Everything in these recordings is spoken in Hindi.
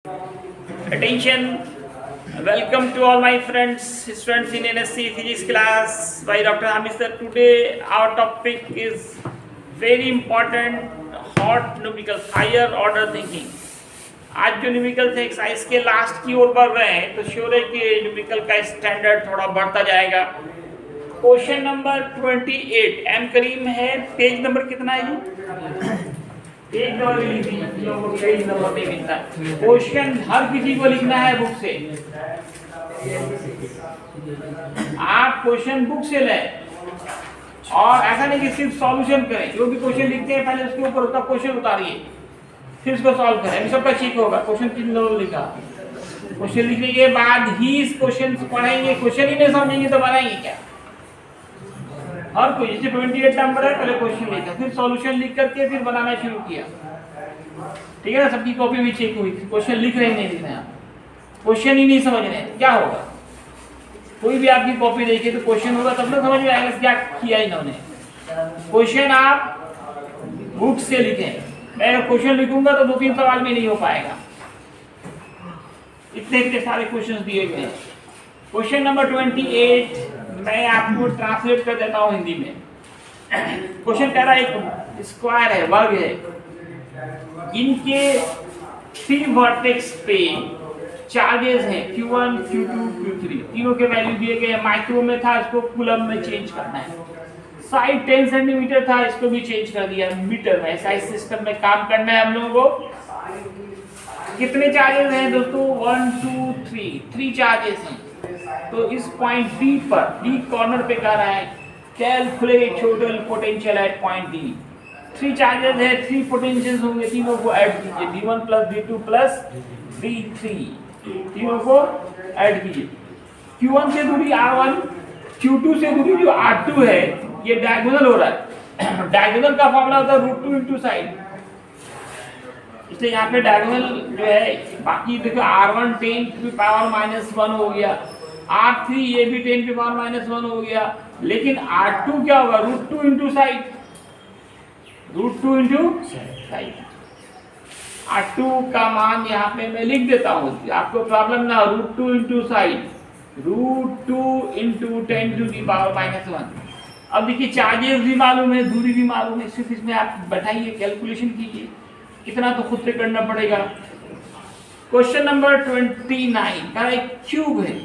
Attention, welcome to all my friends, students in NSC Physics class by Dr. Hamid sir. Today our topic is very important, hot numericals, higher order thinking. आज जो न्यूमेरिकल थे एक्सरसाइज के लास्ट की ओर बढ़ रहे हैं तो श्योर है कि न्यूमेरिकल का स्टैंडर्ड थोड़ा बढ़ता जाएगा। क्वेश्चन नंबर 28 एम करीम है, पेज नंबर कितना है जी? पेज नंबर लिख दीजिए, पेज नंबर पे मिलता है। क्वेश्चन हर किसी को लिखना है बुक से, आप क्वेश्चन बुक से लें और ऐसा नहीं कि सिर्फ सॉल्यूशन करें। जो भी क्वेश्चन लिखते हैं पहले उसके ऊपर उसका क्वेश्चन उतारिए, फिर उसको सॉल्व करें। सबका ठीक होगा। क्वेश्चन 3 नंबर लिखा, क्वेश्चन लिखने के बाद ही इस क्वेश्चन पढ़ेंगे। क्वेश्चन ही नहीं समझेंगे तो बनाएंगे क्या? हर कोई जैसे 28 नंबर है, पहले क्वेश्चन लिखा, फिर सॉल्यूशन लिख करके फिर बनाना शुरू किया। ठीक है ना? सबकी कॉपी भी चेक हुई, क्वेश्चन लिख रहे नहीं लिख रहे हैं, क्वेश्चन ही नहीं समझ रहे, क्या होगा? कोई भी आपकी कॉपी देखिए तो क्वेश्चन होगा तब ना समझ में आएगा क्या किया इन्होंने। क्वेश्चन आप बुक से लिखें। मैं क्वेश्चन लिखूंगा तो 2-3 सवाल भी नहीं हो पाएगा, इतने सारे क्वेश्चन दिए गए हैं। क्वेश्चन नंबर 28 मैं आपको ट्रांसलेट कर देता हूं हिंदी में। क्वेश्चन कह रहा है एक स्क्वायर है, वर्ग है, इनके 3 वर्टेक्स पे चार्जेस हैं Q1, Q2, Q3, तीनों के वैल्यू दिए गए हैं। माइक्रो में था, इसको कूलम में चेंज करना है। साइड 10 सेंटीमीटर था, इसको भी चेंज कर दिया मीटर में। साइज सिस्टम में काम करना है हम लोगों को। कितने चार्जेस हैं दोस्तों? 1 2 3 चार्जेस हैं। तो इस पॉइंट डी पर, डी कॉर्नर पे कह रहा है calculate total potential at point D. 3 charges है, 3 पोटेंशियल्स होंगे, तीनों को ऐड कीजिए, D1 + D2 + D3, तीनों को ऐड कीजिए। Q1 से दूरी R1, Q2 से दूरी जो R2 है, ये डायगोनल हो रहा है। डायगोनल का फॉर्मूला होता है √2 × साइड, इसलिए यहाँ पे डायगोनल जो है, बाकी देखो R1 10⁻⁻1 हो गया, R3 ये भी 10⁻⁻1 हो गया, लेकिन R2 क्या होगा? √2 × साइड, √2 × साइड। R2 का मान यहाँ पे मैं लिख देता हूँ, आपको प्रॉब्लम ना, √2 × साइड, √2 × 10⁻⁻1। अब देखिए चार्जेस भी मालूम है, दूरी भी मालूम है, सिर्फ इसमें आप बैठाइए, कैलकुलेशन कीजिए, इतना तो खुद से करना पड़ेगा। क्वेश्चन नंबर 29 का एक क्यूब है।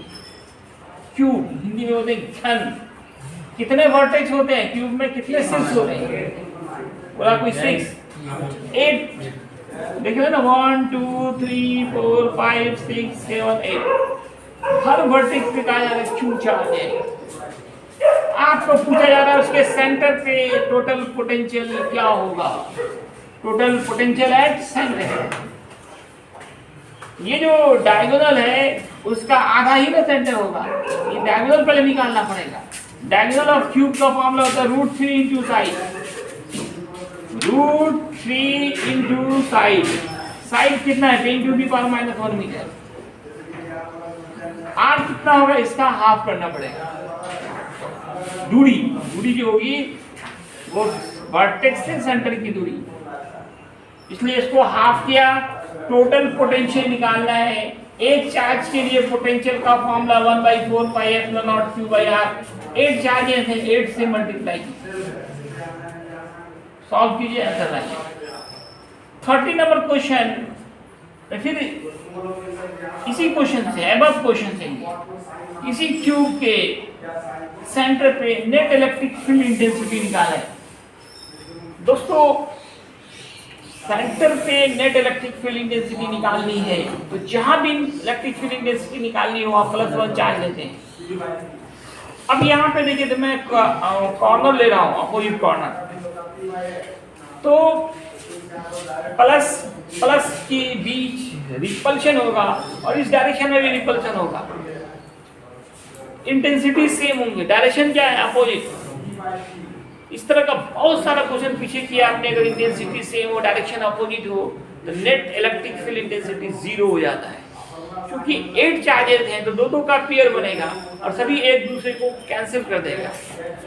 क्यूब हिंदी में बोलते हैं घन। कितने वर्टेक्स होते हैं क्यूब में? कितने 6 होते हैं? बोला कोई 6 8 देखिए ना, 1 2 3 4 5 6 7 8। हर वर्टेक्स पे कहा जा रहा है क्यू चार्ज है। आपको पूछा जा रहा है उसके सेंटर पे टोटल पोटेंशियल क्या होगा? Total potential at centre. ये जो डायगोनल है उसका आधा ही ना सेंटर होगा, ये डायगोनल पहले निकालना पड़ेगा। डायगोनल ऑफ क्यूब का फॉर्मूला होता है √3 × साइड, √3 × साइड। साइड कितना है? 10⁻⁻1 मीटर। आर कितना होगा? इसका हाफ करना पड़ेगा। दूरी जो होगी वो वर्टेक्स से सेंटर की दूरी, इसलिए इसको हाफ किया। टोटल पोटेंशियल निकालना है। एक चार्ज के लिए पोटेंशियल का फॉर्मूला 1/4πε0 Q/r। 8 चार्जेस हैं, 8 से मल्टीप्लाई कीजिए, सॉल्व कीजिए, आंसर लाइए। 30 नंबर क्वेश्चन, फिर इसी क्वेश्चन से, अबव क्वेश्चन से, इसी क्यूब के सेंटर पे नेट इलेक्ट्रिक फील्ड इंटेंसिटी निकाला है। दोस्तों सेंटर पे नेट इलेक्ट्रिक फील्ड इंटेंसिटी निकालनी है तो जहां भी इलेक्ट्रिक फील्ड इंटेंसिटी निकालनी हो वहां +1 चार्ज लेते हैं। अब यहाँ पे देखिए, तो मैं कॉर्नर ले रहा हूँ, अपोजिट कॉर्नर, तो प्लस के बीच रिपल्शन होगा और इस डायरेक्शन में भी रिपल्शन होगा। इंटेंसिटी सेम होंगे, डायरेक्शन क्या है? अपोजिट। इस तरह का बहुत सारा क्वेश्चन पीछे किया आपने। अगर इंटेंसिटी सेम हो, डायरेक्शन अपोजिट हो, तो नेट इलेक्ट्रिक फील्ड इंटेंसिटी 0 हो जाता है। क्योंकि 8 चार्जेस हैं तो दो का पेयर बनेगा और सभी एक दूसरे को कैंसिल कर देगा।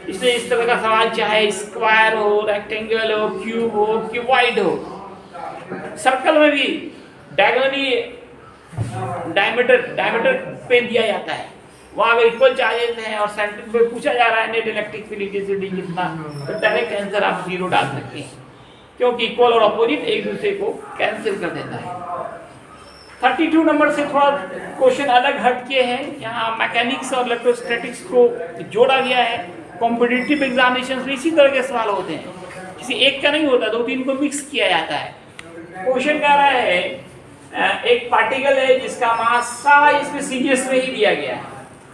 इसलिए इस तरह का सवाल चाहे स्क्वायर हो, रेक्टेंगल हो, क्यूब हो, क्यूबॉइड हो, सर्कल में भी डायगोनली डायमीटर पे दिया जाता है, वहाँ अगर इक्वल चार्जेस हैं और सेंटर पे पूछा जा रहा है नेट इलेक्ट्रिक फील्ड इंटेंसिटी कितना, तो डायरेक्ट आंसर आप 0 डाल सकते हैं, क्योंकि इक्वल और अपोजिट एक दूसरे को कैंसिल कर देता है। 32 नंबर से थोड़ा क्वेश्चन अलग हट के है, यहाँ मैकेनिक्स और इलेक्ट्रोस्टैटिक्स को जोड़ा गया है। कॉम्पिटिटिव एग्जामिनेशन में इसी तरह के सवाल होते हैं, किसी एक का नहीं होता, 2-3 को मिक्स किया जाता है। क्वेश्चन कह रहा है एक पार्टिकल है जिसका मास सारा इसमें सीजीएस में ही दिया गया है,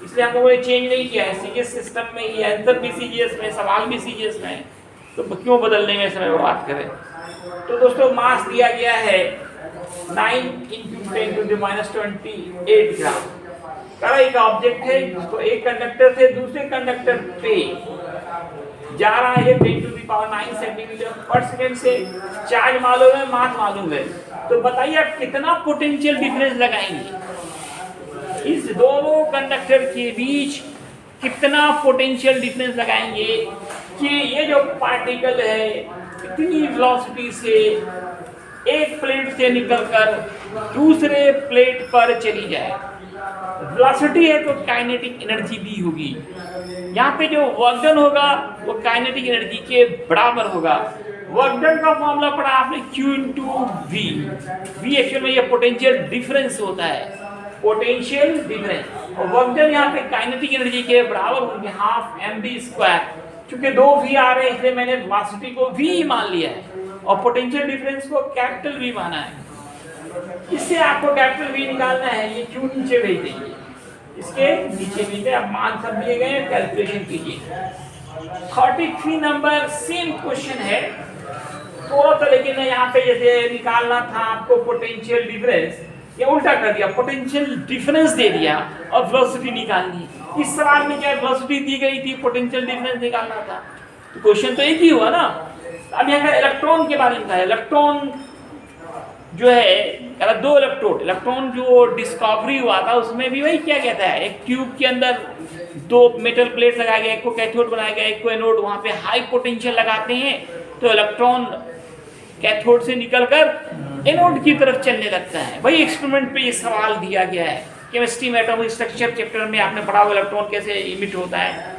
इसलिए हम लोगों ने चेंज नहीं किया है, सीजीएस सिस्टम में ही, आंसर भी सीजीएस में, सवाल भी सीजीएस में, तो क्यों बदलने में समय बर्बाद करें। तो दोस्तों मास दिया गया है 9 × 10⁻28 ग्राम। एक ऑब्जेक्ट है जिसको एक कंडक्टर से दूसरे कंडक्टर पे जा रहा है 10⁹ सेंटीमीटर/सेकंड से, चार्ज मालूम है, मास मालूम है, तो बताइए आप कितना पोटेंशियल डिफरेंस लगाएंगे, इस दोनों कंडक्टर के बीच कितना पोटेंशियल डिफरेंस लगाएंगे कि ये जो पार्टिकल है इतनी वेलोसिटी से एक प्लेट से निकलकर दूसरे प्लेट पर चली जाए। वेलोसिटी है तो काइनेटिक एनर्जी भी होगी, यहाँ पे जो वर्क डन होगा वो काइनेटिक एनर्जी के बराबर होगा। वर्क डन का फॉर्मूला पढ़ा आपने Q × V। V एक्चुअल में ये पोटेंशियल डिफरेंस होता है, पोटेंशियल डिफरेंस, और वर्क डन यहाँ पे काइनेटिक एनर्जी के बराबर होंगे 12mv²। चूंकि 2 V आ रहे हैं इसलिए मैंने वेलोसिटी को V ही मान लिया है और पोटेंशियल डिफरेंस को कैपिटल V माना है। इससे आपको कैपिटल V निकालना है, ये Q नीचे भेज देंगे, इसके नीचे भेजे, अब मान सब दिए गए, कैलकुलेशन कीजिए। 33 नंबर सेम क्वेश्चन है थोड़ा सा, लेकिन यहाँ पे जैसे निकालना था आपको पोटेंशियल डिफरेंस, ये उल्टा कर दिया, पोटेंशियल डिफरेंस दे दिया और वेलोसिटी निकालनी। इस सवाल में क्या वेलोसिटी दी गई थी, पोटेंशियल डिफरेंस निकालना था, तो क्वेश्चन तो एक ही हुआ ना। अब यहाँ इलेक्ट्रॉन के बारे में था, इलेक्ट्रॉन जो है 2 इलेक्ट्रॉन जो डिस्कवरी हुआ था उसमें भी वही क्या कहता है, एक ट्यूब के अंदर 2 मेटल प्लेट लगाया गया, एक को कैथोड बनाया गया, एक को एनोड, वहाँ पे हाई पोटेंशियल लगाते हैं तो इलेक्ट्रॉन कैथोड से निकलकर एनोड की तरफ चलने लगता है। वही एक्सपेरिमेंट पे ये सवाल दिया गया है। केमिस्ट्री में एटॉमिक स्ट्रक्चर चैप्टर में आपने पढ़ा हुआ इलेक्ट्रॉन कैसे इमिट होता है।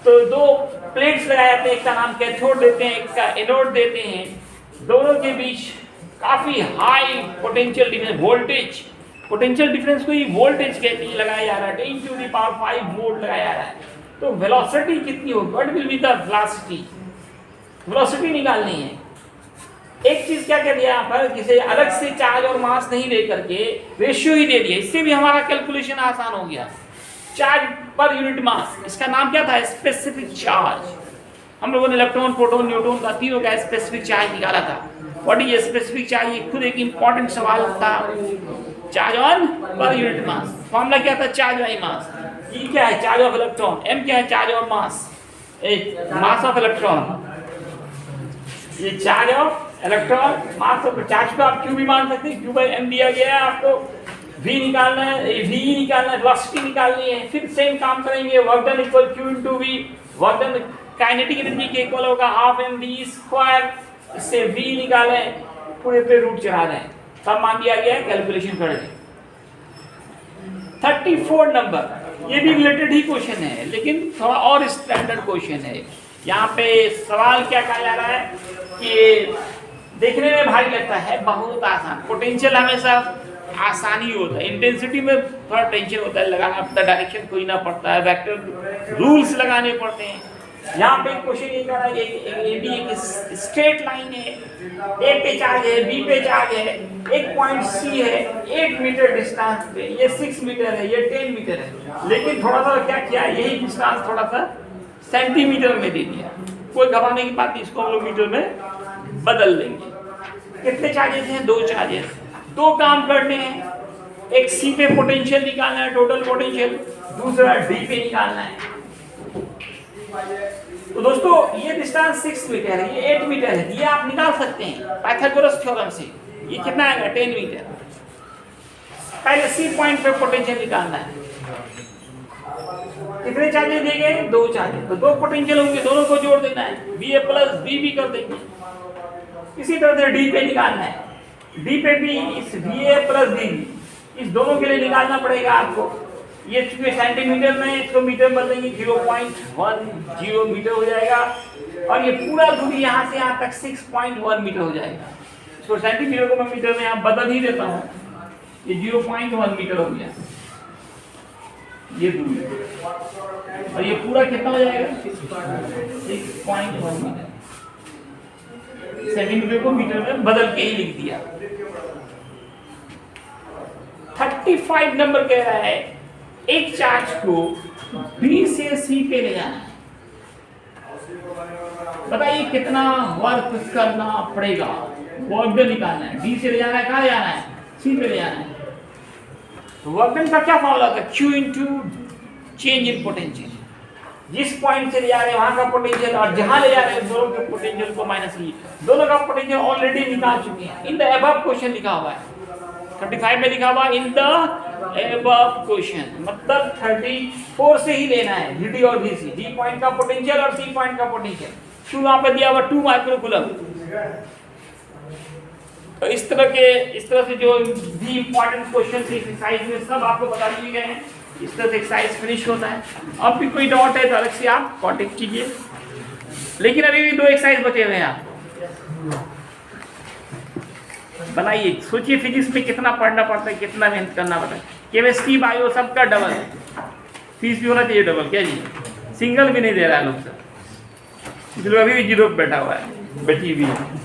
तो 2 प्लेट्स लगाए जाते हैं, एक का नाम कैथोड देते हैं, एक का एनोड देते हैं, दोनों के बीच काफी high potential difference, voltage, potential difference को ही वोल्टेज कहते हैं, लगाया जा रहा है 10⁵ वोल्ट लगाया जा रहा है। तो वेलोसिटी कितनी होगी, what will be the velocity, velocity निकालनी है। एक चीज क्या कर दिया यहाँ पर, किसी अलग से चार्ज और मास नहीं दे करके रेशियो ही दे दिया, इससे भी हमारा कैलकुलेशन आसान हो गया। चार्ज पर यूनिट मास, इसका नाम क्या था, स्पेसिफिक चार्ज। हम लोगों ने इलेक्ट्रॉन, प्रोटॉन, न्यूट्रॉन का तीनों का स्पेसिफिक चार्ज निकाला था। व्हाट इज स्पेसिफिक चार्ज, ये खुद एक इंपॉर्टेंट सवाल था। Charge on per unit mass, formula क्या था, चार्ज बाई मास। ई क्या है, चार्ज ऑफ इलेक्ट्रॉन, एम क्या है, charge of mass, mass of electron, ये charge of electron, mass of charge को आप क्यू भी मान सकते हैं, Q/m दिया गया है आपको, V निकालना है, V निकालना है, वेलोसिटी निकालनी है। फिर सेम काम करेंगे, work done equal Q × V, work done kinetic energy के इक्वल होगा 12mv², इससे V निकालें, पूरे पे रूट चढ़ा दें, सब मान दिया गया है, कैलकुलेशन कर लें। 34 नंबर, ये भी रिलेटेड ही क्वेश्चन है लेकिन थोड़ा और स्टैंडर्ड क्वेश्चन है। यहाँ पे सवाल क्या कहा जा रहा है कि देखने में भारी लगता है, बहुत आसान, पोटेंशियल हमेशा आसानी होता है, इंटेंसिटी में थोड़ा टेंशन होता है, लगाना पड़ता है, डायरेक्शन खोजना पड़ता है, वेक्टर रूल्स लगाने पड़ते हैं। यहाँ पे क्वेश्चन ये कह रहा है कि एक स्ट्रेट लाइन है, A पे चार्ज है, B पे चार्ज है, एक पॉइंट C है 8 मीटर डिस्टेंस पे, ये 6 मीटर है, ये 10 मीटर है, लेकिन थोड़ा सा क्या किया, यही डिस्टेंस थोड़ा सा सेंटीमीटर में दे दिया। कोई घबराने की बात नहीं, इसको हम लोग मीटर में बदल देंगे। कितने चार्जेस हैं, 2 चार्जेस, 2 काम करने हैं, एक C पे पोटेंशियल निकालना है, टोटल पोटेंशियल, दूसरा D पे निकालना है। तो दोस्तों ये डिस्टेंस 6 मीटर है, ये 8 मीटर है, ये आप निकाल सकते हैं पाइथागोरस थ्योरम से। ये कितना आएगा, 10 मीटर। पहले C पॉइंट पे पोटेंशियल निकालना है। कितने चार्जेस देंगे, 2 चार्जेस, तो 2 पोटेंशियल होंगे, दोनों को जोड़ देना है, VA + VB कर देंगे। इसी तरह से D पे निकालना है, डी पे भी इस VA प्लस DB, इस दोनों के लिए निकालना पड़ेगा आपको। ये चूंकि सेंटीमीटर में इसको मीटर में बदलेंगे 0.10 मीटर हो जाएगा, और ये पूरा दूरी यहाँ से यहाँ तक 6.1 मीटर हो जाएगा। इसको सेंटीमीटर को मैं मीटर में यहाँ बदल ही देता हूँ, ये 0.1 मीटर हो गया ये दूरी, और ये पूरा कितना हो जाएगा 6.1 मीटर। सेंटीमीटर को मीटर में बदल के ही लिख दिया। 35 नंबर कह रहा है एक चार्ज को B से C पे ले जाना है। बताइए कितना वर्क करना पड़ेगा, वर्क डन निकालना है। D से ले जाना है, कहाँ ले जाना है, C पे ले जाना है। तो वर्क डन का क्या फॉर्मूला होता है, Q into change in potential. जिस पॉइंट से ले जा रहे हैं वहां का पोटेंशियल और जहां ले जा रहे हैं दोनों के पोटेंशियल को माइनस कीजिए। दोनों का पोटेंशियल ऑलरेडी निकाल चुके हैं, इन द अबव क्वेश्चन लिखा हुआ है। 35 में लिखा हुआ इन द अबव क्वेश्चन, मतलब 34 से ही लेना है GD और BC, D पॉइंट का पोटेंशियल और C पॉइंट का पोटेंशियल। Q वहां पे दिया हुआ 2 माइक्रोकूलम। तो इस तरह से जो भी इंपॉर्टेंट क्वेश्चन एक्सरसाइज में सब आपको बता दिए गए हैं। इस तरह से एक्सरसाइज फिनिश होता है। अब भी कोई डाउट है तो अलग से आप कांटेक्ट कीजिए, लेकिन अभी भी 2 एक्सरसाइज बचे हुए हैं आपको बनाइए। सोचिए फिजिक्स में कितना पढ़ना पड़ता है, कितना मेहनत करना पड़ता है। केमिस्ट्री बायो सबका डबल है, फीस भी होना चाहिए डबल। क्या जी, सिंगल भी नहीं दे रहा है लोग सब, इसलिए अभी भी 0 पे बैठा हुआ है, बैठी हुई है।